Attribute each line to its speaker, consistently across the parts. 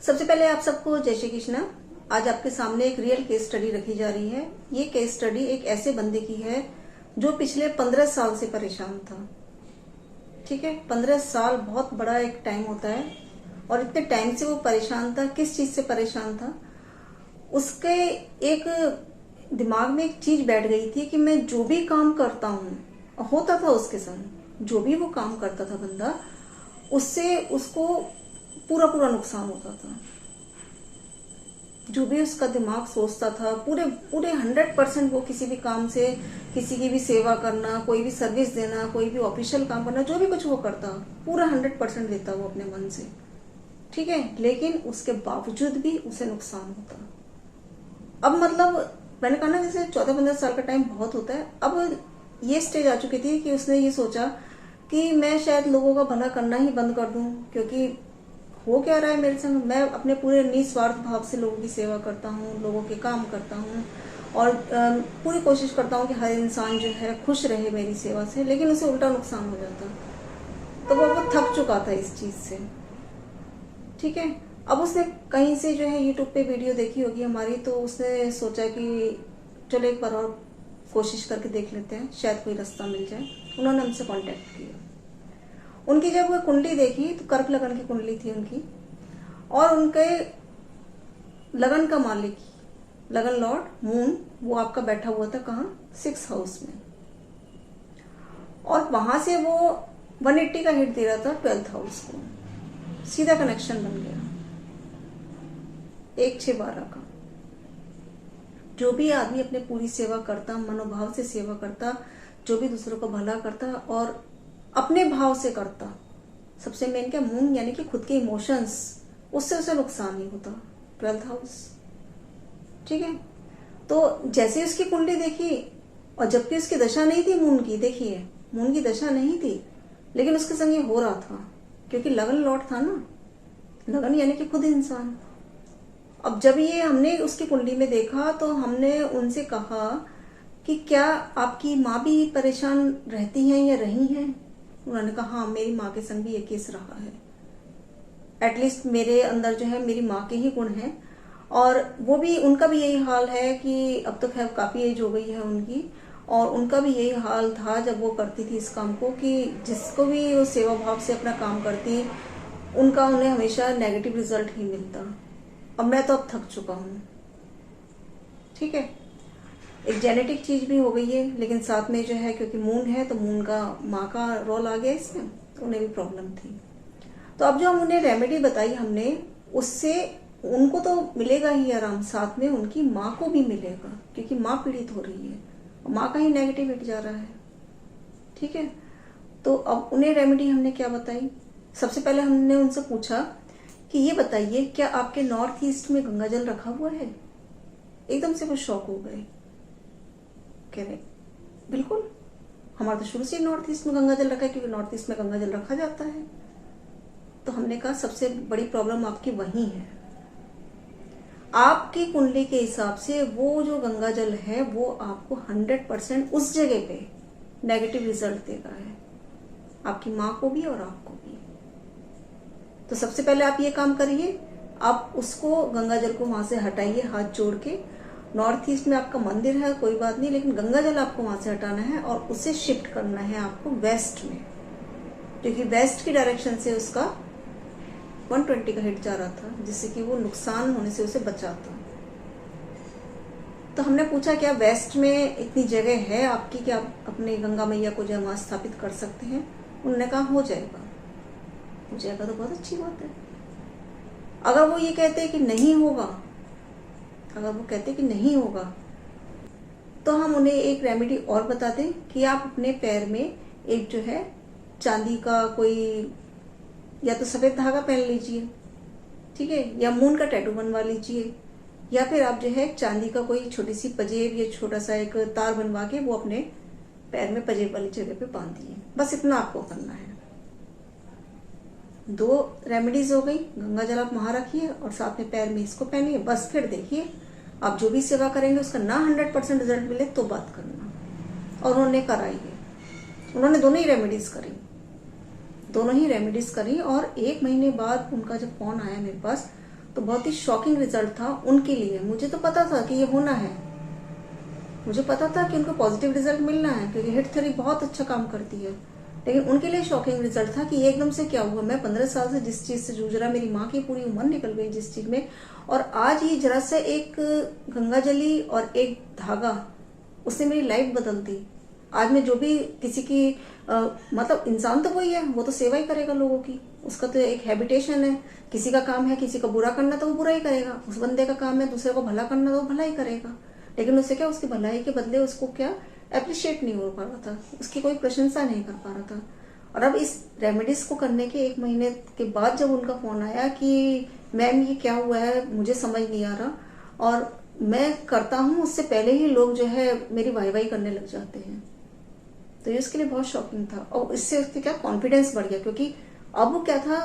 Speaker 1: सबसे पहले आप सबको जय श्री कृष्ण। आज आपके सामने एक रियल केस स्टडी रखी जा रही है। ये केस स्टडी एक ऐसे बंदे की है जो पिछले 15 साल से परेशान था। ठीक है, 15 साल बहुत बड़ा एक टाइम होता है और इतने टाइम से वो परेशान था। किस चीज से परेशान था? उसके एक दिमाग में एक चीज बैठ गई थी कि मैं जो भी काम करता हूँ, होता था उसके संग, जो भी वो काम करता था बंदा, उससे उसको पूरा पूरा नुकसान होता था। जो भी उसका दिमाग सोचता था, पूरे पूरे 100% वो किसी भी काम से, किसी की भी सेवा करना, कोई भी सर्विस देना, कोई भी ऑफिशियल काम करना, जो भी कुछ वो करता, पूरा 100% देता वो अपने मन से। ठीक है, लेकिन उसके बावजूद भी उसे नुकसान होता। अब मतलब मैंने कहा ना, जैसे 14-15 साल का टाइम बहुत होता है। अब ये स्टेज आ चुकी थी कि उसने ये सोचा कि मैं शायद लोगों का भला करना ही बंद कर दूं, क्योंकि हो क्या रहा है मेरे संग। मैं अपने पूरे निस्वार्थ भाव से लोगों की सेवा करता हूँ, लोगों के काम करता हूँ और पूरी कोशिश करता हूँ कि हर इंसान जो है खुश रहे मेरी सेवा से, लेकिन उसे उल्टा नुकसान हो जाता। तो वो थक चुका था इस चीज से। ठीक है, अब उसने कहीं से जो है यूट्यूब पे वीडियो देखी होगी हमारी, तो उसने सोचा कि चलो एक बार और कोशिश करके देख लेते हैं, शायद कोई रास्ता मिल जाए। उन्होंने हमसे कांटेक्ट किया। उनकी जब वो कुंडली देखी तो कर्क लगन की कुंडली थी उनकी, और उनके लगन का मालिक, लगन लॉर्ड मून, वो आपका बैठा हुआ था कहाँ? 6th हाउस में, और वहां से वो 180 का हिट दे रहा था 12th हाउस को। सीधा कनेक्शन बन गया 1-6-12 का। जो भी आदमी अपने पूरी सेवा करता, मनोभाव से सेवा करता, जो भी दूसरों को भला करता और अपने भाव से करता, सबसे मेन क्या, मून यानी कि खुद के इमोशंस, उससे उसे नुकसान नहीं होता। 12th house. ठीक है, तो जैसे उसकी कुंडली देखी, और जबकि उसकी दशा नहीं थी मून की, देखिए मून की दशा नहीं थी, लेकिन उसके संग ये हो रहा था, क्योंकि लगन लॉर्ड था ना, लगन यानी कि खुद इंसान। अब जब ये हमने उसकी कुंडली में देखा तो हमने उनसे कहा कि क्या आपकी माँ भी परेशान रहती हैं या रही हैं? उन्होंने कहा हाँ, मेरी माँ के संग भी ये केस रहा है। एटलीस्ट मेरे अंदर जो है मेरी माँ के ही गुण हैं, और वो भी, उनका भी यही हाल है कि अब तो खैर काफी एज हो गई है उनकी, और उनका भी यही हाल था जब वो करती थी इस काम को, कि जिसको भी वो सेवा भाव से अपना काम करती, उनका उन्हें हमेशा नेगेटिव रिजल्ट ही मिलता। अब मैं तो अब थक चुका हूँ। ठीक है, एक जेनेटिक चीज भी हो गई है, लेकिन साथ में जो है, क्योंकि मून है तो मून का माँ का रोल आ गया इसमें, तो उन्हें भी प्रॉब्लम थी। तो अब जो हम उन्हें रेमेडी बताई हमने, उससे उनको तो मिलेगा ही आराम, साथ में उनकी माँ को भी मिलेगा, क्योंकि माँ पीड़ित हो रही है, माँ का ही नेगेटिव हिट जा रहा है। ठीक है, तो अब उन्हें रेमेडी हमने क्या बताई? सबसे पहले हमने उनसे पूछा कि ये बताइए, क्या आपके नॉर्थ ईस्ट में गंगा जल रखा हुआ है? एकदम से वो शॉक हो गए, कह रहे बिल्कुल, हमारा तो शुरू से नॉर्थ ईस्ट में गंगा जल रखा है, क्योंकि नॉर्थ ईस्ट में गंगा जल रखा जाता है। तो हमने कहा सबसे बड़ी प्रॉब्लम आपकी वही है। आपकी कुंडली के हिसाब से वो जो गंगा जल है वो आपको 100% उस जगह पे नेगेटिव रिजल्ट देगा है, आपकी माँ को भी और आपको भी। तो सबसे पहले आप ये काम करिए, आप उसको गंगा जल को वहां से हटाइए हाथ जोड़ के। नॉर्थ ईस्ट में आपका मंदिर है, कोई बात नहीं, लेकिन गंगा जल आपको वहां से हटाना है और उसे शिफ्ट करना है आपको वेस्ट में, क्योंकि वेस्ट की डायरेक्शन से उसका 120 का हिट जा रहा था, जिससे कि वो नुकसान होने से उसे बचाता। तो हमने पूछा क्या वेस्ट में इतनी जगह है आपकी कि आप अपने गंगा मैया को जो वहां स्थापित कर सकते हैं? उन्होंने कहा हो जाएगा। हो जाएगा तो बहुत अच्छी बात है। अगर वो ये कहते हैं कि नहीं होगा, अगर वो कहते कि नहीं होगा, तो हम उन्हें एक रेमेडी और बता दें कि आप अपने पैर में एक जो है चांदी का कोई, या तो सफेद धागा पहन लीजिए, ठीक है, या मून का टैटू बनवा लीजिए, या फिर आप जो है चांदी का कोई छोटी सी पजेब या छोटा सा एक तार बनवा के वो अपने पैर में पजेब वाली जगह पे बांध दिए। बस इतना आपको करना है। 2 रेमेडीज हो गई, गंगा जल आप वहां रखिए और साथ में पैर में इसको पहनिए। बस फिर देखिए, आप जो भी सेवा करेंगे उसका ना 100% रिजल्ट मिले तो बात करना। और उन्होंने कराई है, उन्होंने दोनों ही रेमेडीज करी, और 1 महीने बाद उनका जब फोन आया मेरे पास, तो बहुत ही शॉकिंग रिजल्ट था उनके लिए। मुझे तो पता था कि ये होना है, मुझे पता था कि उनको पॉजिटिव रिजल्ट मिलना है, क्योंकि हिट थ्योरी बहुत अच्छा काम करती है। लेकिन उनके लिए शॉकिंग रिजल्ट था कि ये एकदम से क्या हुआ। मैं 15 साल से जिस चीज से जूझ रहा, मेरी माँ की पूरी उम्र निकल गई जिस चीज में, और आज ये जरा सा एक गंगा जली और एक धागा, उसने मेरी लाइफ बदल दी। आज मैं जो भी किसी की मतलब इंसान तो वही है, वो तो सेवा ही करेगा लोगों की, उसका तो एक हैबिटेशन है। किसी का काम है किसी का बुरा करना, तो वो बुरा ही करेगा। उस बंदे का काम है दूसरे को भला करना, तो वो भला ही करेगा। लेकिन उससे क्या, उसकी भलाई के बदले उसको क्या अप्रिशिएट नहीं हो पा रहा था, उसकी कोई प्रशंसा नहीं कर पा रहा था। और अब इस रेमेडीज को करने के 1 महीने के बाद जब उनका फोन आया कि मैम ये क्या हुआ है, मुझे समझ नहीं आ रहा, और मैं करता हूँ उससे पहले ही लोग जो है मेरी वाई वाई करने लग जाते हैं, तो ये उसके लिए बहुत शॉकिंग था। और इससे उसके क्या कॉन्फिडेंस बढ़ गया, क्योंकि अब वो क्या था,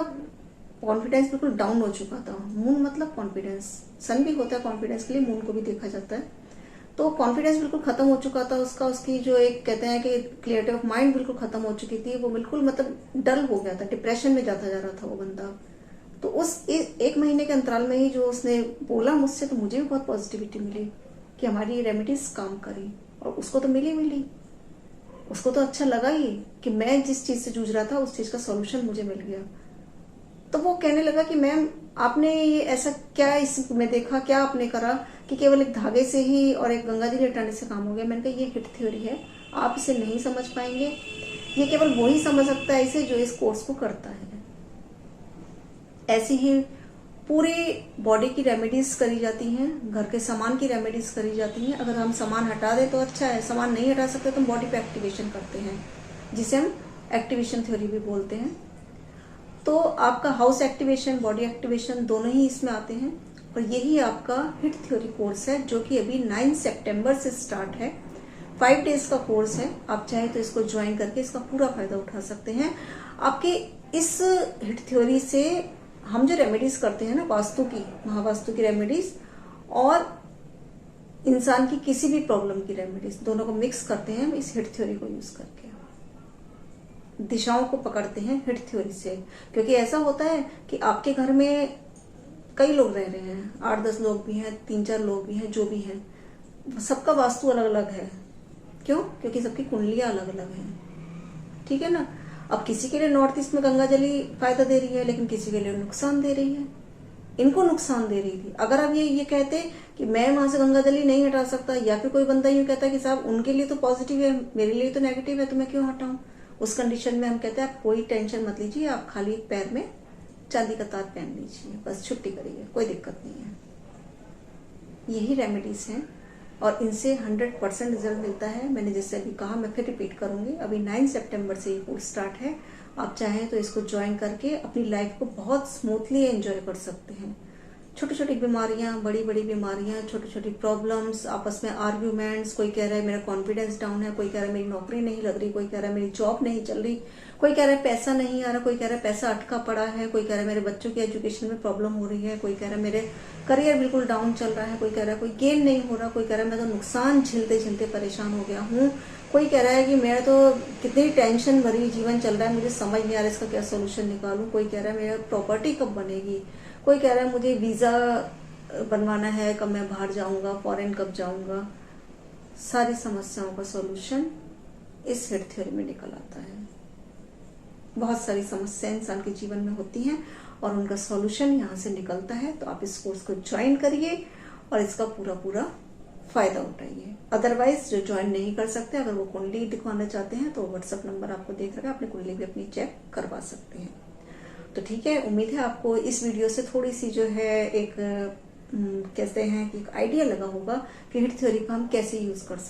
Speaker 1: कॉन्फिडेंस बिल्कुल डाउन हो चुका था। मून मतलब कॉन्फिडेंस, सन भी होता है कॉन्फिडेंस के लिए, मून को भी देखा जाता है। तो कॉन्फिडेंस बिल्कुल खत्म हो चुका था उसका, उसकी जो एक कहते हैं कि क्लियरिटी ऑफ माइंड बिल्कुल खत्म हो चुकी थी। वो बिल्कुल मतलब डल हो गया था, डिप्रेशन में जाता जा रहा था वो बंदा। तो उस 1 महीने के अंतराल में ही जो उसने बोला मुझसे, तो मुझे भी बहुत पॉजिटिविटी मिली कि हमारी रेमेडीज काम करी, और उसको तो मिली, उसको तो अच्छा लगा ही कि मैं जिस चीज से जूझ रहा था उस चीज का सॉल्यूशन मुझे मिल गया। तो वो कहने लगा कि मैम आपने ये ऐसा क्या इसमें देखा, क्या आपने करा कि केवल एक धागे से ही और एक गंगा जी लटाने से काम हो गया। मैंने कहा ये हिट थ्योरी है, आप इसे नहीं समझ पाएंगे, ये केवल वो ही समझ सकता है इसे जो इस कोर्स को करता है। ऐसी ही पूरी बॉडी की रेमेडीज करी जाती हैं, घर के सामान की रेमेडीज करी जाती हैं। अगर हम सामान हटा दें तो अच्छा है, सामान नहीं हटा सकते तो हम बॉडी पे एक्टिवेशन करते हैं, जिसे हम एक्टिवेशन थ्योरी भी बोलते हैं। तो आपका हाउस एक्टिवेशन, बॉडी एक्टिवेशन दोनों ही इसमें आते हैं। और यही आपका हिट थ्योरी कोर्स है, जो कि अभी 9 सितंबर से स्टार्ट है। 5 डेज का कोर्स है। आप चाहे तो इसको ज्वाइन करके इसका पूरा फायदा उठा सकते हैं। आपके इस हिट थ्योरी से हम जो रेमेडीज करते हैं ना, वास्तु की, महावास्तु की रेमेडीज और इंसान की किसी भी प्रॉब्लम की रेमेडीज, दोनों को मिक्स करते हैं हम इस हिट थ्योरी को यूज करके। दिशाओं को पकड़ते हैं हिट थ्योरी से। क्योंकि ऐसा होता है कि आपके घर में कई लोग रह रहे हैं, 8-10 लोग भी हैं, 3-4 लोग भी हैं, जो भी हैं, सबका वास्तु अलग अलग है। क्यों? क्योंकि सबकी कुंडलियां अलग अलग हैं। ठीक है ना। अब किसी के लिए नॉर्थ ईस्ट में गंगा जली फायदा दे रही है, लेकिन किसी के लिए नुकसान दे रही है। इनको नुकसान दे रही थी। अगर आप ये कहते कि मैं वहां से गंगा जली नहीं हटा सकता, या फिर कोई बंदा यूं कहता कि साहब उनके लिए तो पॉजिटिव है, मेरे लिए तो नेगेटिव है, तो मैं क्यों हटाऊं, उस कंडीशन में हम कहते हैं आप कोई टेंशन मत लीजिए, आप खाली एक पैर में चांदी का तार पहन लीजिए, बस छुट्टी करिए, कोई दिक्कत नहीं है। यही रेमेडीज हैं और इनसे 100% रिजल्ट मिलता है। मैंने जैसे अभी कहा, मैं फिर रिपीट करूंगी, अभी 9 सितंबर से ये कोर्स स्टार्ट है। आप चाहें तो इसको ज्वाइन करके अपनी लाइफ को बहुत स्मूथली एंजॉय कर सकते हैं। छोटी छोटी बीमारियां, बड़ी बड़ी बीमारियां, छोटी छोटी प्रॉब्लम्स, आपस में आर्ग्यूमेंट्स, कोई कह रहा है मेरा कॉन्फिडेंस डाउन है, कोई कह रहा है मेरी नौकरी नहीं लग रही, कोई कह रहा है मेरी जॉब नहीं चल रही, कोई कह रहा है पैसा नहीं आ रहा, कोई कह रहा है पैसा अटका पड़ा है, कोई कह रहा है मेरे बच्चों की एजुकेशन में प्रॉब्लम हो रही है, कोई कह रहा है मेरे करियर बिल्कुल डाउन चल रहा है, कोई कह रहा है कोई गेन नहीं हो रहा, कोई कह रहा है मैं तो नुकसान झेलते झेलते परेशान हो गया हूँ, कोई कह रहा है कि मेरा तो कितनी टेंशन भरी जीवन चल रहा है, मुझे समझ नहीं आ रहा इसका क्या सोल्यूशन निकालूं, कोई कह रहा है मेरा प्रॉपर्टी कब बनेगी, कोई कह रहा है मुझे वीजा बनवाना है, कब मैं बाहर जाऊंगा, फॉरेन कब जाऊंगा। सारी समस्याओं का सॉल्यूशन इस हिट थ्योरी में निकल आता है। बहुत सारी समस्याएं इंसान के जीवन में होती हैं और उनका सॉल्यूशन यहाँ से निकलता है। तो आप इस कोर्स को ज्वाइन करिए और इसका पूरा पूरा फायदा उठाइए। अदरवाइज जो ज्वाइन नहीं कर सकते, अगर वो कुंडली दिखवाना चाहते हैं तो व्हाट्सएप नंबर आपको देख रखा है, अपनी कुंडली भी अपनी चेक करवा सकते हैं। तो ठीक है, उम्मीद है आपको इस वीडियो से थोड़ी सी जो है एक कहते हैं कि एक आइडिया लगा होगा कि हिट थ्योरी को हम कैसे यूज कर सकते हैं।